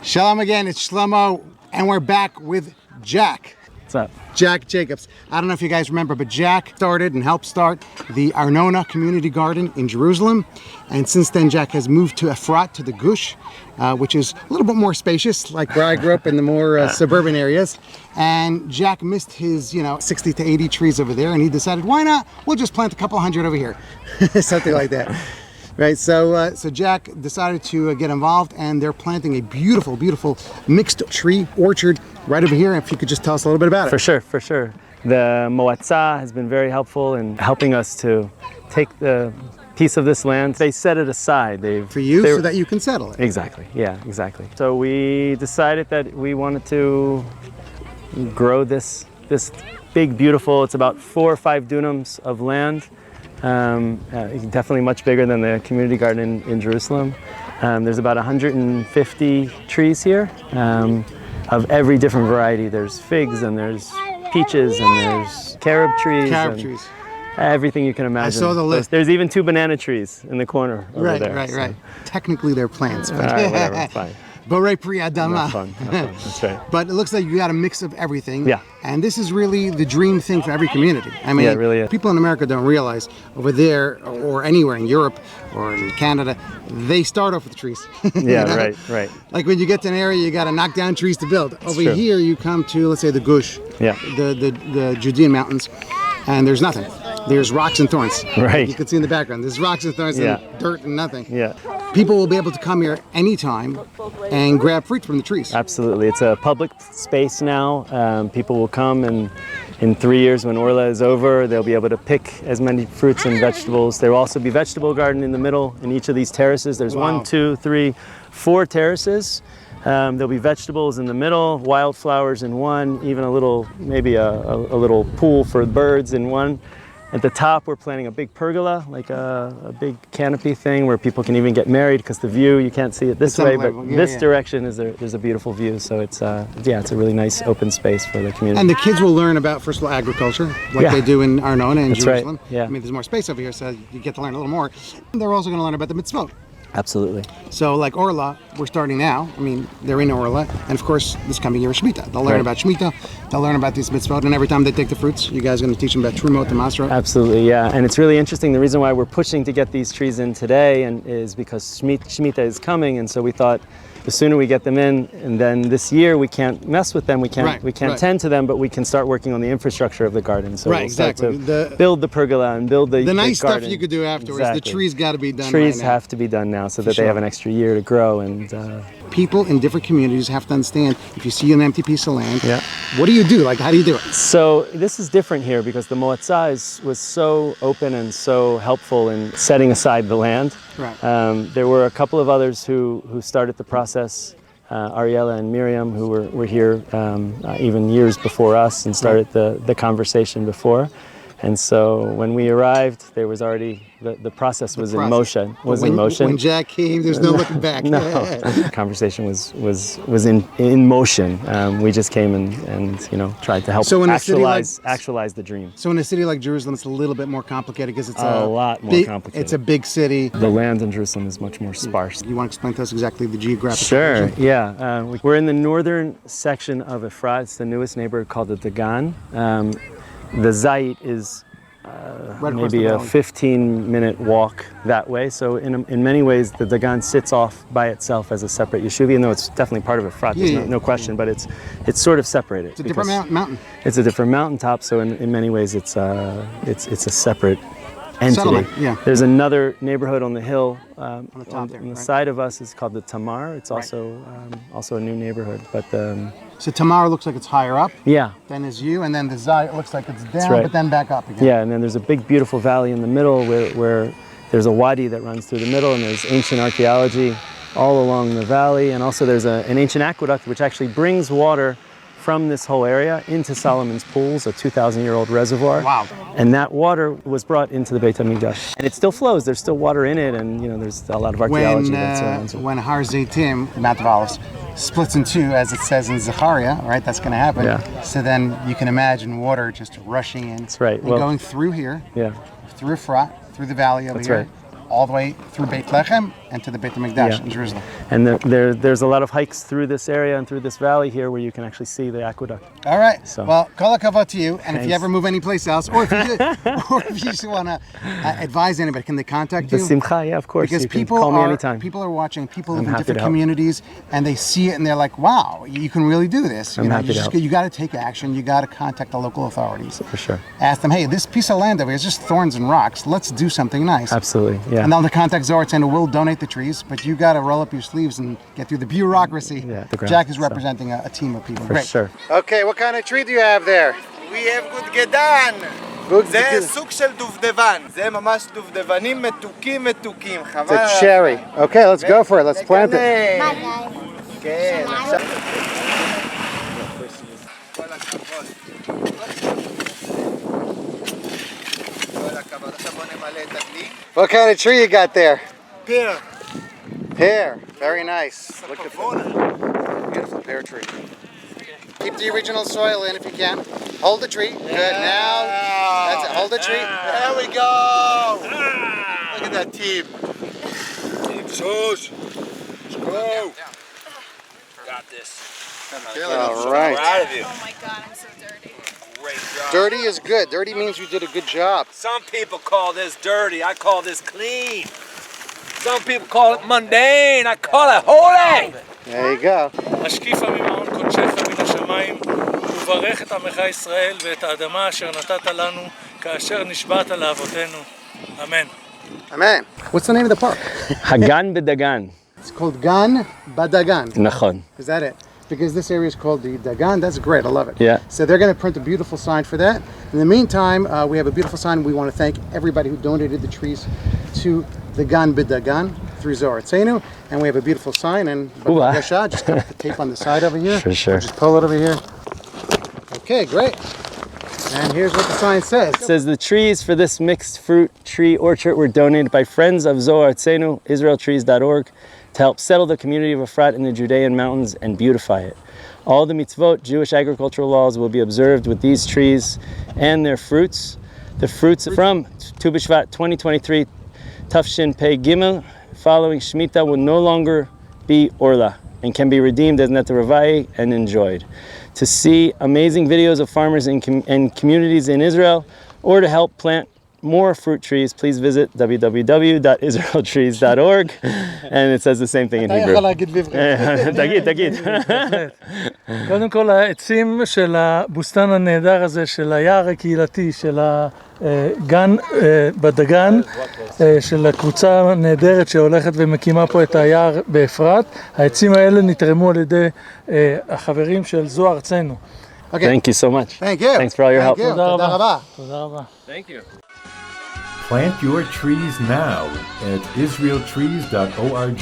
Shalom again, it's Shlomo, and we're back with Jack. What's up? Jack Jacobs. I don't know if you guys remember, but Jack started and helped start the Arnona Community Garden in Jerusalem. And since then, Jack has moved to Efrat, to the Gush, which is a little bit more spacious, like where I grew up in the more suburban areas. And Jack missed his, 60 to 80 trees over there, and he decided, why not? We'll just plant a couple hundred over here. Something like that. Right, so Jack decided to get involved, and they're planting a beautiful, beautiful mixed tree orchard right over here. If you could just tell us a little bit about it. For sure. The Moatza has been very helpful in helping us to take the piece of this land. They set it aside. So that you can settle it. Exactly, yeah, exactly. So we decided that we wanted to grow this big, beautiful, it's about 4 or 5 dunams of land. Definitely much bigger than the community garden in Jerusalem. There's about 150 trees here of every different variety. There's figs and there's peaches and there's carob trees. Everything you can imagine. I saw the list. There's even 2 banana trees in the corner over there. Right. Technically they're plants. But whatever, fine. Borei Pri Adama. Not fun. That's right. But it looks like you got a mix of everything. Yeah. And this is really the dream thing for every community. I mean, yeah, it really is. People in America don't realize over there or anywhere in Europe or in Canada, they start off with trees. Yeah, right. Like when you get to an area, you got to knock down trees to build. That's over true. here, you come to, let's say, the Gush, the Judean mountains, and there's nothing. There's rocks and thorns. Right. You can see in the background. There's rocks and thorns and dirt and nothing. Yeah. People will be able to come here anytime and grab fruit from the trees. Absolutely. It's a public space now. People will come, and in 3 years when Orla is over, they'll be able to pick as many fruits and vegetables. There will also be vegetable garden in the middle in each of these terraces. There's 1, 2, 3, 4 terraces. There'll be vegetables in the middle, wildflowers in one, even maybe a little pool for birds in one. At the top, we're planting a big pergola, like a big canopy thing where people can even get married, because the view, you can't see it this way, but this direction there's a beautiful view. So it's a really nice open space for the community. And the kids will learn about, first of all, agriculture, like they do in Arnona and Jerusalem. Right. Yeah. I mean, there's more space over here, so you get to learn a little more. And they're also going to learn about the mitzvot. Absolutely. So like Orla, we're starting now. I mean, they're in Orla. And of course, this coming year is Shemitah. They'll learn about Shemitah. They'll learn about these mitzvot. And every time they take the fruits, you guys are going to teach them about Trumot and Masrot. Absolutely, yeah. And it's really interesting. The reason why we're pushing to get these trees in today is because Shemitah is coming. And so we thought the sooner we get them in, and then this year we can't mess with them. We can't tend to them, but we can start working on the infrastructure of the garden. So we'll start to build the pergola and build the nice garden. Stuff you could do afterwards. Exactly. The trees got to be done. Trees right now. have to be done now, so that they have an extra year to grow. And people in different communities have to understand, if you see an empty piece of land, what do you do? Like, how do you do it? So this is different here because the Moatza was so open and so helpful in setting aside the land. Right. There were a couple of others who started the process. Ariella and Miriam, who were here even years before us and started the conversation before. And so when we arrived, there was already the process was in motion. When Jack came, there's no looking back. No, the conversation was in motion. We just came and tried to help actualize the dream. So in a city like Jerusalem, it's a little bit more complicated because it's a lot more complicated. It's a big city. The land in Jerusalem is much more sparse. You want to explain to us exactly the geographic? Sure. Yeah, we're in the northern section of Efrat. It's the newest neighborhood called the Dagan. The Zayit is maybe a 15-minute walk that way. So in many ways, the Dagan sits off by itself as a separate yeshuv, even though it's definitely part of Efrat. There's no question, but it's sort of separated. It's a different mountain. It's a different mountaintop. So in many ways, it's a separate entity. Yeah. There's another neighborhood on the hill on the top on the side of us. It's called the Tamar. It's also a new neighborhood, but. So Tamar looks like it's higher up. Yeah. Then is you, and then the Zayit looks like it's down, but then back up again. Yeah, and then there's a big, beautiful valley in the middle where there's a wadi that runs through the middle, and there's ancient archaeology all along the valley, and also there's an ancient aqueduct which actually brings water from this whole area into Solomon's pools, a 2,000-year-old reservoir. Wow. And that water was brought into the Beit HaMikdash. And it still flows. There's still water in it, and there's a lot of archaeology that surrounds it. When Har Zeitim, the Mount of Olives, splits in two, as it says in Zechariah, right? That's going to happen. Yeah. So then you can imagine water just rushing in. That's right. And going through here, through Efrat, through the valley over here, all the way through Beit Lechem, and to the Beit HaMikdash in Jerusalem. And there's a lot of hikes through this area and through this valley here where you can actually see the aqueduct. All right. So. Well, kol hakavod to you. And if you Thanks. ever move anyplace else, or if you just want to advise anybody, can they contact you? B'simcha, yeah, of course. Because you can people call me are anytime. people are watching. People live in happy different to help. communities, and they see it, and they're like, "Wow, you can really do this." I'm happy to help. You got to take action. You got to contact the local authorities. For sure. Ask them, "Hey, this piece of land over here is just thorns and rocks. Let's do something nice." Absolutely, yeah. And they'll contact Zohar and we'll donate the trees, but you got to roll up your sleeves and get through the bureaucracy. Yeah, the ground, Jack is so. representing a team of people. For Great. sure. Okay, what kind of tree do you have there? We have good גדן. Good. זה סוג של דובדבן. זה ממש דובדבנים מתוקים. It's חבל. a cherry. Okay, let's go for it. Let's plant it. כן, עכשיו. כל הכבוד. כל הכבוד. עכשיו בוא נמלא את הדלי. What kind of tree you got there? פיר. Pear. Very nice. Look at that. Beautiful pear tree. Keep the original soil in if you can. Hold the tree. Good. Now, that's it. Hold the tree. There we go. Look at that team. Team Shoes. Go. Got this. All right. Proud of you. Oh my god, I'm so dirty. Great job. Dirty is good. Dirty means you did a good job. Some people call this dirty. I call this clean. Some people call it mundane. I call it holy. There you go. השקיפה ממעון קודשך מן השמיים, וברך את עמך ישראל ואת האדמה אשר נתת לנו, כאשר נשבעת לאבותינו. אמן. Amen. What's the name of the park? Gan BaDagan. It's called Gan BaDagan. Nachon. Is that it? Because this area is called the Dagan. That's great. I love it. Yeah. So they're going to print a beautiful sign for that. In the meantime, we have a beautiful sign. We want to thank everybody who donated the trees to the Gan BaDagan through Zohar Tzenu. And we have a beautiful sign. And Ooh-ah. just put the tape on the side over here. For sure. Just pull it over here. Okay, great. And here's what the sign says. It says the trees for this mixed fruit tree orchard were donated by friends of Zohar Tzenu, IsraelTrees.org, to help settle the community of Efrat in the Judean mountains and beautify it. All the mitzvot, Jewish agricultural laws, will be observed with these trees and their fruits. The fruits from Tu B'Shvat 2023, Tafshin Pei Gimel, following Shemitah, will no longer be Orla and can be redeemed as Netaravai and enjoyed. To see amazing videos of farmers and communities in Israel, or to help plant more fruit trees, please visit www.IsraelTrees.org, and it says the same thing in Hebrew. תגיד. קודם כל, העצים של הבוסתן הנהדר הזה, של היער הקהילתי, של גן בדגן, של הקבוצה הנהדרת שהולכת ומקימה פה את היער באפרת, העצים האלה נתרמו על ידי החברים של זוהר ארצנו. Okay. Thank you so much. Thank you. Thanks for all your help. Thank you. תודה רבה. Thank תודה רבה. Thank you. Plant your trees now at IsraelTrees.org.